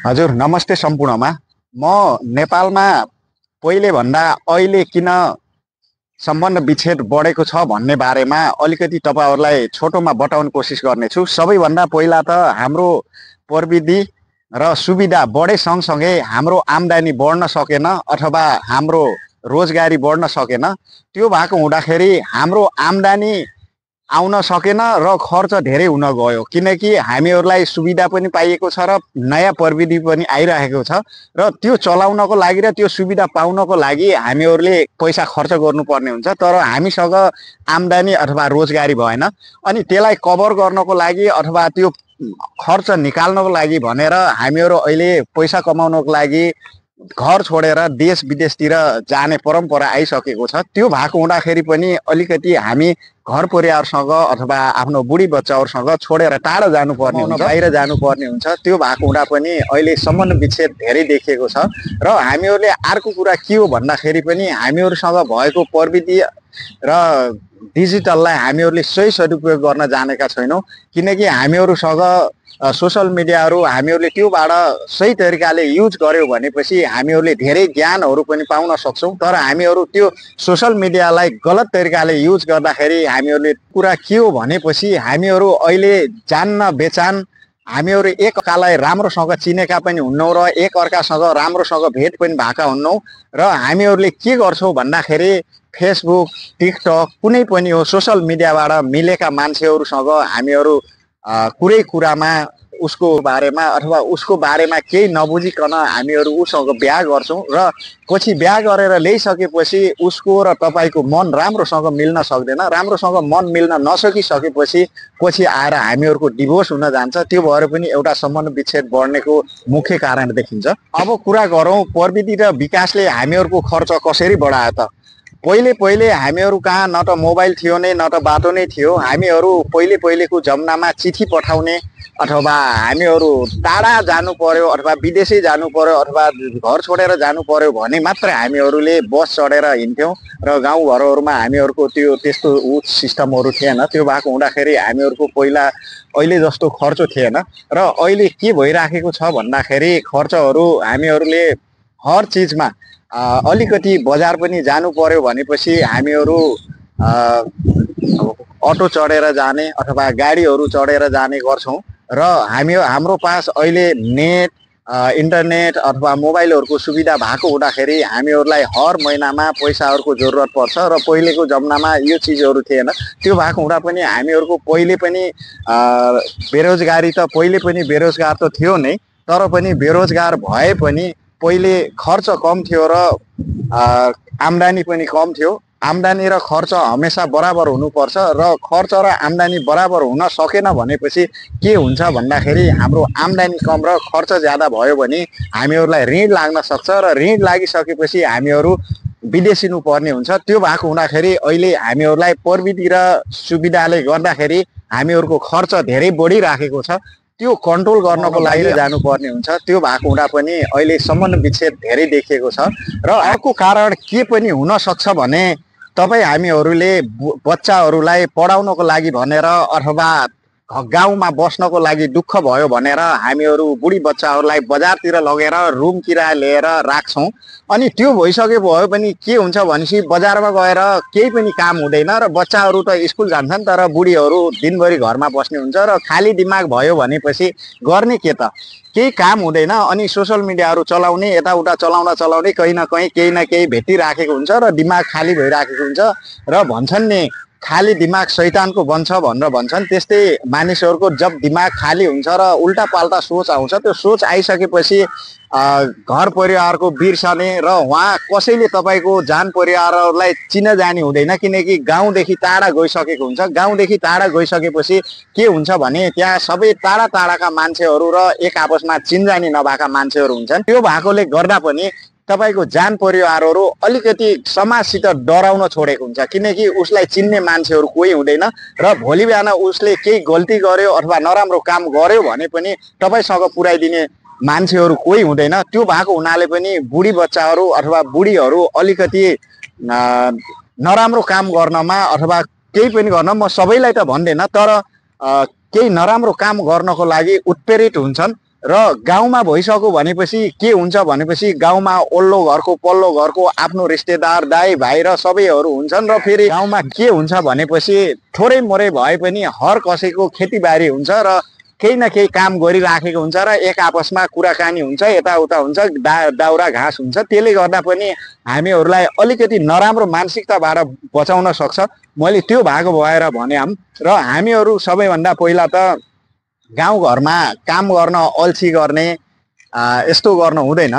हजुर नमस्ते सम्पूर्णमा। म नेपालमा पहिले भन्दा अहिले किन सम्बन्ध विच्छेद बढेको छ भन्ने बारेमा अलिकति तपाईहरुलाई छोटोमा बताउने कोसिस गर्नेछु। सबैभन्दा पहिला त हाम्रो प्रविधि र सुविधा बढे सँगसँगै हाम्रो आम्दानी बढ्न सकेन अथवा हाम्रो रोजगारी बढ्न सकेन। त्यो भएको हुँदाखेरि हाम्रो आम्दानी आउन सकेन र खर्च धेरै हुन गयो, किनकि हामीहरूलाई सुविधा पनि पाइएको छ र नयाँ प्रविधि पनि आइरहेको छ र त्यो चलाउनको लागि र त्यो सुविधा पाउनको लागि हामीहरूले पैसा खर्च गर्नुपर्ने हुन्छ, तर हामीसँग आम्दानी अथवा रोजगारी भएन। अनि त्यसलाई कभर गर्नको लागि अथवा त्यो खर्च निकाल्नको लागि भनेर हामीहरू अहिले पैसा कमाउनको लागि घर छोडेर देश विदेशतिर जाने परम्परा आइसकेको छ। त्यो भएको हुँदाखेरि पनि अलिकति हामी घर परिवारसँग अथवा आफ्नो बुढी बच्चाहरूसँग छोडेर टाढा जानुपर्ने हुन्छ, बाहिर जानुपर्ने हुन्छ। त्यो भएको हुँदा पनि अहिले सम्बन्ध विच्छेद धेरै देखिएको छ र हामीहरूले अर्को कुरा के हो भन्दाखेरि पनि हामीहरूसँग भएको प्रविधि र डिजिटललाई हामीहरूले सही सदुपयोग गर्न जानेका छैनौँ, किनकि हामीहरूसँग सोशल मिडियाहरू हामीहरूले त्योबाट सही तरिकाले युज गर्यो भनेपछि हामीहरूले धेरै ज्ञानहरू पनि पाउन सक्छौँ। तर हामीहरू त्यो सोशल मिडियालाई गलत तरिकाले युज गर्दाखेरि हामीहरूले कुरा के हो भनेपछि हामीहरू अहिले जान्न बेचान हामीहरू एक अर्कालाई राम्रोसँग चिनेका पनि हुन्नौँ र एक अर्कासँग राम्रोसँग भेट पनि भएका हुन्नौँ र हामीहरूले के गर्छौँ भन्दाखेरि फेसबुक टिकटक कुनै पनि हो सोशल मिडियाबाट मिलेका मान्छेहरूसँग हामीहरू कुरै कुरामा उसको बारेमा अथवा उसको बारेमा केही नबुझिकन हामीहरू उसँग बिहा गर्छौँ र पछि बिहा गरेर ल्याइसकेपछि उसको र तपाईँको मन राम्रोसँग मिल्न सक्दैन। राम्रोसँग मन मिल्न नसकिसकेपछि पछि आएर हामीहरूको डिभोर्स हुन जान्छ। त्यो भएर पनि एउटा सम्बन्ध विच्छेद बढ्नेको मुख्य कारण देखिन्छ। अब कुरा गरौँ प्रविधि र विकासले हामीहरूको खर्च कसरी बढायो त। पहिले हामीहरू कहाँ न त मोबाइल थियो नै न त बाटो नै थियो। हामीहरू पहिलेको जमानामा चिठी पठाउने अथवा हामीहरू टाढा जानु पर्यो अथवा विदेशै जानु पर्यो अथवा घर छोडेर जानु पर्यो भने मात्र हामीहरूले बस चढेर हिँड्थ्यौँ र गाउँघरहरूमा हामीहरूको त्यो त्यस्तो सिस्टमहरू थिएन। त्यो भएको हुँदाखेरि हामीहरूको पहिला अहिले जस्तो खर्च थिएन र अहिले के भइराखेको छ भन्दाखेरि खर्चहरू हामीहरूले हर चिजमा अलिकति बजार पनि जानु पर्यो भनेपछि हामीहरू अटो चढेर जाने अथवा गाडीहरू चढेर जाने गर्छौँ र हाम्रो पास अहिले नेट इन्टरनेट अथवा मोबाइलहरूको सुविधा भएको हुँदाखेरि हामीहरूलाई हर महिनामा पैसाहरूको जरुरत पर्छ र पहिलेको जमानामा यो चिजहरू थिएन। त्यो भएको हुँदा पनि हामीहरूको पहिले पनि बेरोजगारी त पहिले पनि बेरोजगार त थियो नै, तर पनि बेरोजगार भए पनि पहिले खर्च कम थियो र आम्दानी पनि कम थियो। आम्दानी र खर्च हमेसा बराबर हुनुपर्छ र खर्च र आम्दानी बराबर हुन सकेन भनेपछि के हुन्छ भन्दाखेरि हाम्रो आम्दानी कम र खर्च ज्यादा भयो भने हामीहरूलाई ऋण लाग्न सक्छ र ऋण लागिसकेपछि हामीहरू विदेशिनु पर्ने हुन्छ। त्यो भएको हुँदाखेरि अहिले हामीहरूलाई प्रविधि र सुविधाले गर्दाखेरि हामीहरूको खर्च धेरै बढिराखेको छ। त्यो कन्ट्रोल गर्नको लागि जानुपर्ने हुन्छ। त्यो भएको हुँदा पनि अहिले सम्बन्ध विच्छेद धेरै देखिएको छ र अर्को कारण के पनि हुन सक्छ भने हामीहरूले बच्चाहरूलाई पढाउनको लागि भनेर अथवा गाउँमा बस्नको लागि दुःख भयो भनेर हामीहरू बुढी बच्चाहरूलाई बजारतिर लगेर रुम किराया लिएर राख्छौँ। अनि त्यो भइसके भयो पनि के हुन्छ भनेपछि बजारमा गएर केही पनि काम हुँदैन र बच्चाहरू त स्कुल जान्छन् तर बुढीहरू दिनभरि घरमा बस्ने हुन्छ र खाली दिमाग भयो भनेपछि गर्ने के त, केही काम हुँदैन। अनि सोशल मिडियाहरू चलाउने यताउता चलाउँदै कहीँ न केही भेटिराखेको हुन्छ र दिमाग खाली भइराखेको हुन्छ र भन्छन् नि खाली दिमाग शैतानको बन्छ भनेर भन्छन्। त्यस्तै मानिसहरूको जब दिमाग खाली हुन्छ र उल्टा पाल्टा सोच आउँछ, त्यो सोच आइसकेपछि घर परिवारको बिर्सने र वहाँ कसैले तपाईँको जान परिवारलाई चिन जानी हुँदैन, किनकि गाउँदेखि टाढा गइसकेको हुन्छ। गाउँदेखि टाढा गइसकेपछि के हुन्छ भने त्यहाँ सबै टाढा टाढाका मान्छेहरू र एक आपसमा चिनजानी नभएका मान्छेहरू हुन्छन्। त्यो भएकोले गर्दा पनि तपाईँको जान परिवारहरू अलिकति समाजसित डराउन छोडेको हुन्छ, किनकि उसलाई चिन्ने मान्छेहरू कोही हुँदैन र भोलि बिहान उसले केही गल्ती गर्यो अथवा नराम्रो काम गर्यो भने पनि तपाईँसँग पुर्याइदिने मान्छेहरू कोही हुँदैन। त्यो भएको हुनाले पनि बुढी बच्चाहरू अथवा बुढीहरू अलिकति नराम्रो काम गर्नमा अथवा केही पनि गर्न, म सबैलाई त भन्दैन, तर केही नराम्रो काम गर्नको लागि उत्प्रेरित हुन्छन् र गाउँमा भइसक्यो भनेपछि के हुन्छ भनेपछि गाउँमा ओल्लो घरको पल्लो घरको आफ्नो रिश्तेदार दाइ भाइ र सबैहरू हुन्छन् र फेरि गाउँमा के हुन्छ भनेपछि थोरै मोरै भए पनि हर कसैको खेतीबारी हुन्छ र केही न केही काम गरिराखेको हुन्छ र एक आपसमा कुराकानी हुन्छ यताउता हुन्छ दाउरा घाँस हुन्छ त्यसले गर्दा पनि हामीहरूलाई अलिकति नराम्रो मानसिकताबाट बचाउन सक्छ मैले त्यो भाग भएर भने र हामीहरू सबैभन्दा पहिला त गाउँघरमा काम गर्न अल्छी गर्ने यस्तो गर्न हुँदैन